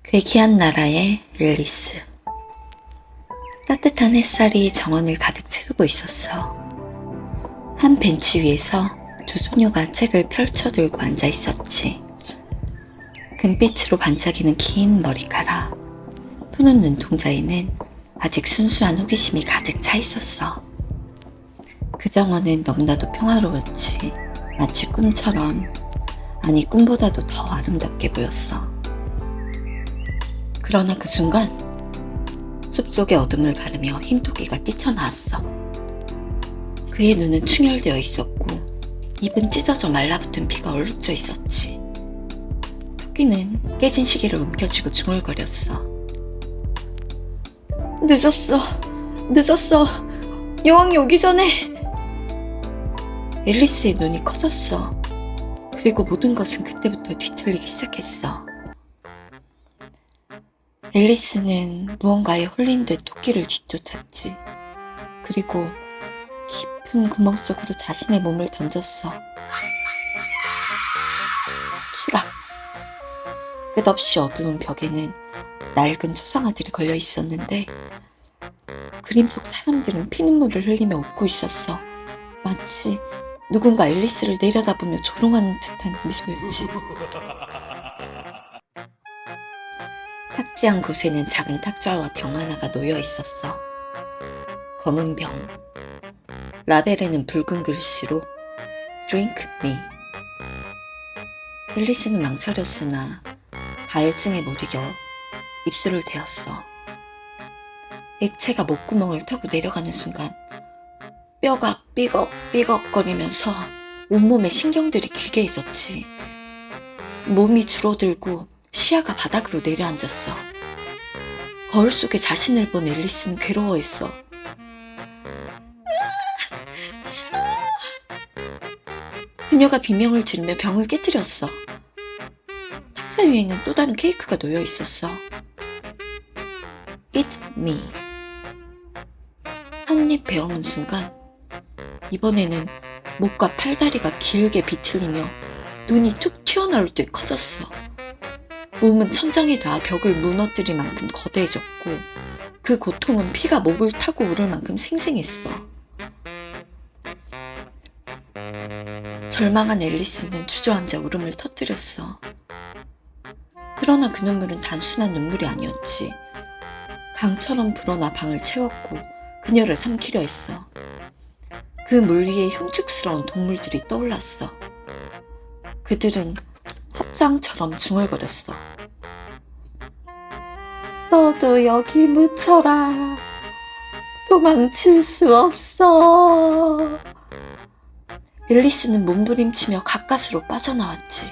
괴기한 나라의 앨리스. 따뜻한 햇살이 정원을 가득 채우고 있었어. 한 벤치 위에서 두 소녀가 책을 펼쳐들고 앉아 있었지. 금빛으로 반짝이는 긴 머리카락, 푸는 눈동자에는 아직 순수한 호기심이 가득 차 있었어. 그 정원은 너무나도 평화로웠지. 마치 꿈처럼, 아니 꿈보다도 더 아름답게 보였어. 그러나 그 순간 숲속의 어둠을 가르며 흰 토끼가 뛰쳐나왔어. 그의 눈은 충혈되어 있었고 입은 찢어져 말라붙은 피가 얼룩져 있었지. 토끼는 깨진 시계를 움켜쥐고 중얼거렸어. 늦었어. 여왕이 오기 전에. 앨리스의 눈이 커졌어. 그리고 모든 것은 그때부터 뒤틀리기 시작했어. 앨리스는 무언가에 홀린 듯 토끼를 뒤쫓았지. 그리고 깊은 구멍 속으로 자신의 몸을 던졌어. 추락. 끝없이 어두운 벽에는 낡은 초상화들이 걸려 있었는데 그림 속 사람들은 피눈물을 흘리며 웃고 있었어. 마치 누군가 앨리스를 내려다보며 조롱하는 듯한 미소였지. 탁지한 곳에는 작은 탁자와 병 하나가 놓여 있었어. 검은 병. 라벨에는 붉은 글씨로 Drink me. 앨리스는 망설였으나 가열증에 못 이겨 입술을 대었어. 액체가 목구멍을 타고 내려가는 순간 뼈가 삐걱삐걱거리면서 온몸의 신경들이 기괴해졌지. 몸이 줄어들고 시야가 바닥으로 내려앉았어. 거울 속에 자신을 본 앨리스는 괴로워했어. 싫어. 그녀가 비명을 지르며 병을 깨뜨렸어. 탁자 위에는 또 다른 케이크가 놓여 있었어. Eat me. 한 입 베어문 순간 이번에는 목과 팔다리가 길게 비틀리며 눈이 툭 튀어나올 듯 커졌어. 몸은 천장에 닿아 벽을 무너뜨릴 만큼 거대해졌고 그 고통은 피가 목을 타고 오를 만큼 생생했어. 절망한 앨리스는 주저앉아 울음을 터뜨렸어. 그러나 그 눈물은 단순한 눈물이 아니었지. 강처럼 불어나 방을 채웠고 그녀를 삼키려 했어. 그 물 위에 흉측스러운 동물들이 떠올랐어. 그들은 합장처럼 중얼거렸어. 너도 여기 묻혀라. 도망칠 수 없어. 앨리스는 몸부림치며 가까스로 빠져나왔지.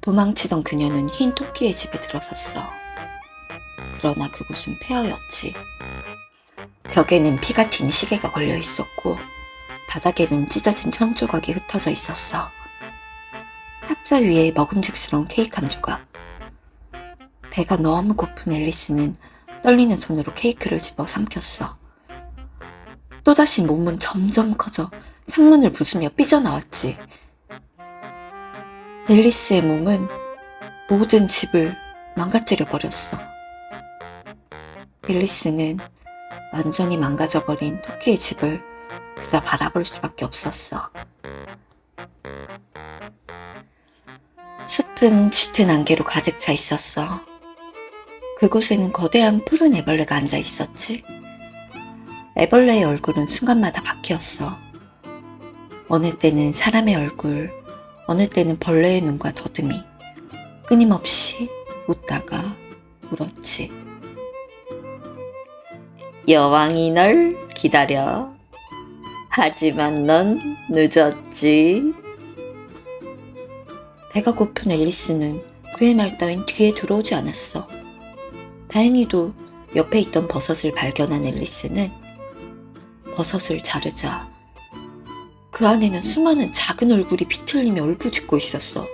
도망치던 그녀는 흰 토끼의 집에 들어섰어. 그러나 그곳은 폐허였지. 벽에는 피가 튄 시계가 걸려 있었고 바닥에는 찢어진 천 조각이 흩어져 있었어. 탁자 위에 먹음직스러운 케이크 한 조각. 배가 너무 고픈 앨리스는 떨리는 손으로 케이크를 집어 삼켰어. 또다시 몸은 점점 커져 창문을 부수며 삐져나왔지. 앨리스의 몸은 모든 집을 망가뜨려 버렸어. 앨리스는 완전히 망가져버린 토끼의 집을 그저 바라볼 수밖에 없었어. 숲은 짙은 안개로 가득 차 있었어. 그곳에는 거대한 푸른 애벌레가 앉아 있었지. 애벌레의 얼굴은 순간마다 바뀌었어. 어느 때는 사람의 얼굴, 어느 때는 벌레의 눈과 더듬이, 끊임없이 웃다가 울었지. 여왕이 널 기다려. 하지만 넌 늦었지. 배가 고픈 앨리스는 그의 말 따윈 귀에 들어오지 않았어. 다행히도 옆에 있던 버섯을 발견한 앨리스는 버섯을 자르자 그 안에는 수많은 작은 얼굴이 비틀리며 울부짖고 있었어.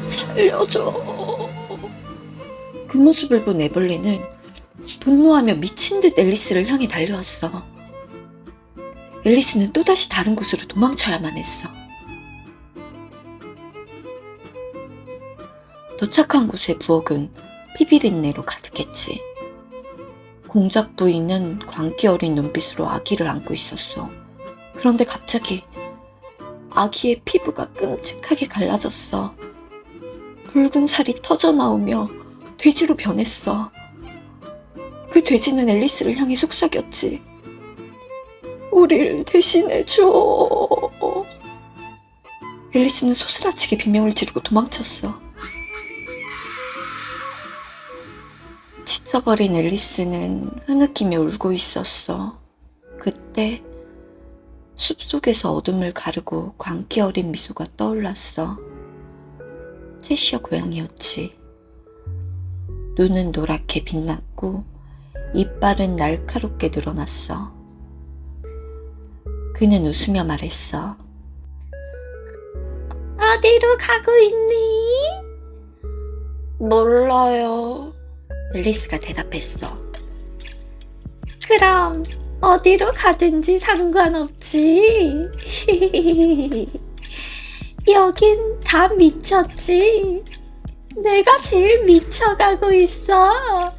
살려줘. 그 모습을 본 애벌레는 분노하며 미친 듯 앨리스를 향해 달려왔어. 앨리스는 또다시 다른 곳으로 도망쳐야만 했어. 도착한 곳의 부엌은 피비린내로 가득했지. 공작 부인은 광기 어린 눈빛으로 아기를 안고 있었어. 그런데 갑자기 아기의 피부가 끔찍하게 갈라졌어. 붉은 살이 터져 나오며 돼지로 변했어. 그 돼지는 앨리스를 향해 속삭였지. 우릴 대신해줘. 앨리스는 소스라치게 비명을 지르고 도망쳤어. 지쳐버린 앨리스는 흐느끼며 울고 있었어. 그때 숲속에서 어둠을 가르고 광기 어린 미소가 떠올랐어. 채시어 고양이였지. 눈은 노랗게 빛났고 이빨은 날카롭게 늘어났어. 그는 웃으며 말했어. 어디로 가고 있니? 몰라요. 앨리스가 대답했어. 그럼 어디로 가든지 상관없지. 여긴 다 미쳤지. 내가 제일 미쳐가고 있어.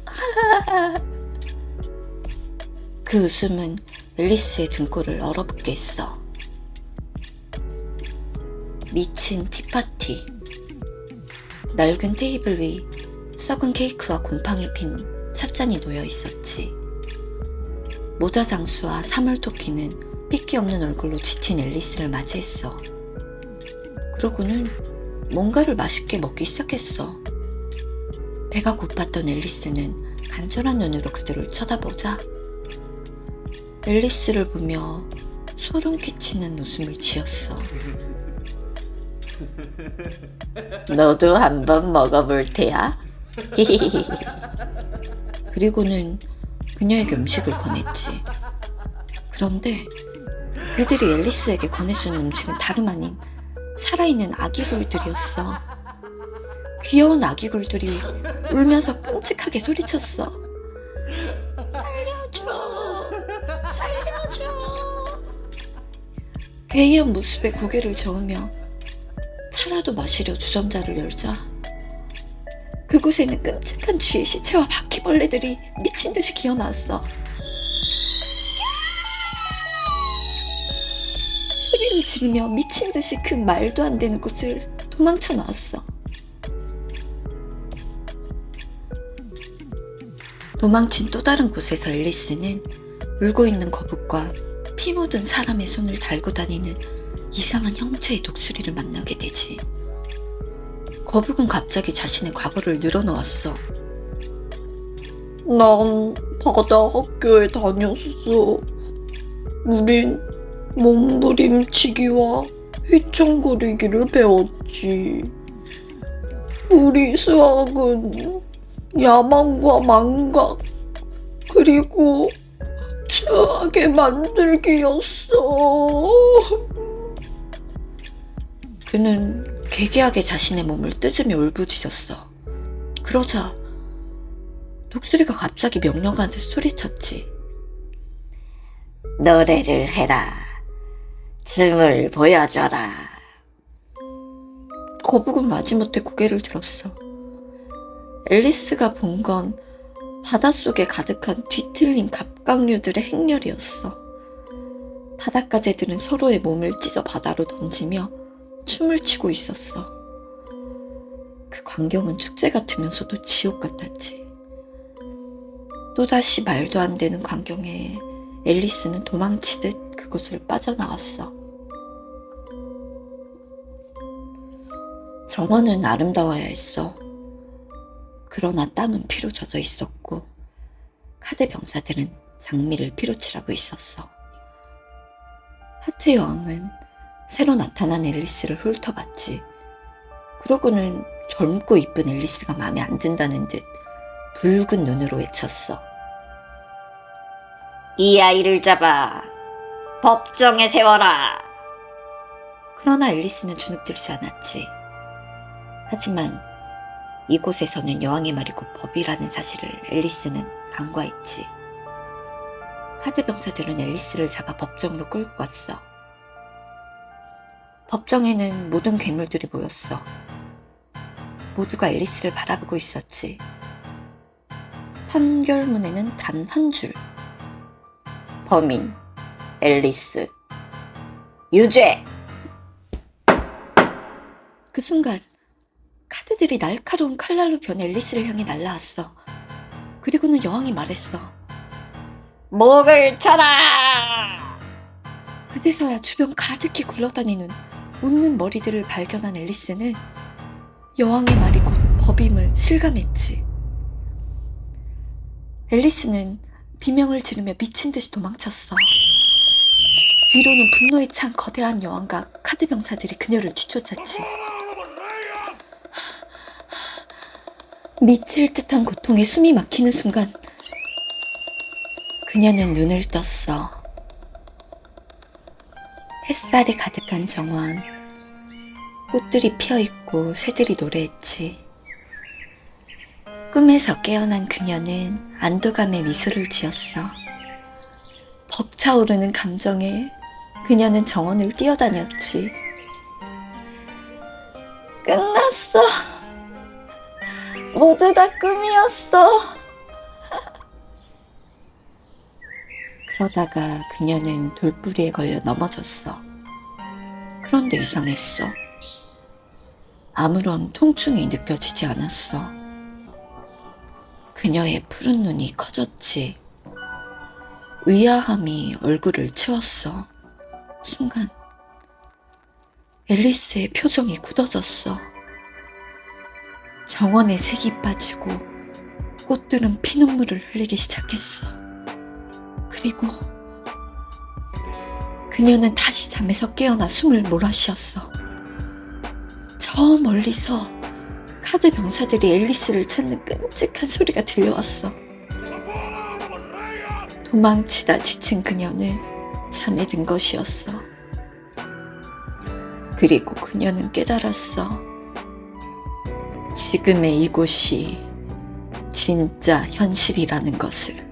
그 웃음은 앨리스의 등골을 얼어붙게 했어. 미친 티파티. 낡은 테이블 위 썩은 케이크와 곰팡이 핀 찻잔이 놓여 있었지. 모자 장수와 사물토끼는 핏기 없는 얼굴로 지친 앨리스를 맞이했어. 그러고는 뭔가를 맛있게 먹기 시작했어. 배가 고팠던 앨리스는 간절한 눈으로 그들을 쳐다보자 앨리스를 보며 소름 끼치는 웃음을 지었어. 너도 한번 먹어볼 테야? 그리고는 그녀에게 음식을 권했지. 그런데 그들이 앨리스에게 권해준 음식은 다름 아닌 살아있는 아기굴들이었어. 귀여운 아기굴들이 울면서 끔찍하게 소리쳤어. 살려줘! 살려줘! 괴이한 모습에 고개를 저으며 차라도 마시려 주전자를 열자 그곳에는 끔찍한 쥐의 시체와 바퀴벌레들이 미친 듯이 기어나왔어. 소리를 지르며 미친 듯이 그 말도 안 되는 곳을 도망쳐 나왔어. 도망친 또 다른 곳에서 앨리스는 울고 있는 거북과 피 묻은 사람의 손을 달고 다니는 이상한 형체의 독수리를 만나게 되지. 거북은 갑자기 자신의 과거를 늘어놓았어. 난 바다 학교에 다녔어. 우린 몸부림치기와 휘청거리기를 배웠지. 우리 수학은 야망과 망각, 그리고 추하게 만들기였어. 그는 괴괴하게 자신의 몸을 뜯으며 울부짖었어. 그러자 독수리가 갑자기 명령하듯 소리쳤지. 노래를 해라. 춤을 보여줘라. 거북은 마지못해 고개를 들었어. 앨리스가 본 건 바닷속에 가득한 뒤틀린 갑각류들의 행렬이었어. 바닷가재들은 서로의 몸을 찢어 바다로 던지며 춤을 추고 있었어. 그 광경은 축제 같으면서도 지옥 같았지. 또다시 말도 안 되는 광경에 앨리스는 도망치듯 그곳을 빠져나왔어. 정원은 아름다워야 했어. 그러나 땅은 피로 젖어 있었고 카드 병사들은 장미를 피로 칠하고 있었어. 하트 여왕은 새로 나타난 앨리스를 훑어봤지. 그러고는 젊고 이쁜 앨리스가 마음에 안 든다는 듯 붉은 눈으로 외쳤어. 이 아이를 잡아 법정에 세워라. 그러나 앨리스는 주눅들지 않았지. 하지만 이곳에서는 여왕의 말이 곧 법이라는 사실을 앨리스는 간과했지. 카드 병사들은 앨리스를 잡아 법정으로 끌고 갔어. 법정에는 모든 괴물들이 모였어. 모두가 앨리스를 바라보고 있었지. 판결문에는 단 한 줄. 범인 앨리스. 유죄! 그 순간 카드들이 날카로운 칼날로 변해 앨리스를 향해 날아왔어. 그리고는 여왕이 말했어. 목을 쳐라! 그제서야 주변 가득히 굴러다니는 웃는 머리들을 발견한 앨리스는 여왕의 말이 곧 법임을 실감했지. 앨리스는 비명을 지르며 미친 듯이 도망쳤어. 뒤로는 분노에 찬 거대한 여왕과 카드 병사들이 그녀를 뒤쫓았지. 미칠 듯한 고통에 숨이 막히는 순간 그녀는 눈을 떴어. 햇살이 가득한 정원, 꽃들이 피어있고 새들이 노래했지. 꿈에서 깨어난 그녀는 안도감에 미소를 지었어. 벅차오르는 감정에 그녀는 정원을 뛰어다녔지. 끝났어. 모두 다 꿈이었어. 그러다가 그녀는 돌부리에 걸려 넘어졌어. 그런데 이상했어. 아무런 통증이 느껴지지 않았어. 그녀의 푸른 눈이 커졌지. 의아함이 얼굴을 채웠어. 순간 앨리스의 표정이 굳어졌어. 정원의 색이 빠지고 꽃들은 피눈물을 흘리기 시작했어. 그리고 그녀는 다시 잠에서 깨어나 숨을 몰아쉬었어. 저 멀리서 카드 병사들이 앨리스를 찾는 끔찍한 소리가 들려왔어. 도망치다 지친 그녀는 잠에 든 것이었어. 그리고 그녀는 깨달았어. 지금의 이곳이 진짜 현실이라는 것을.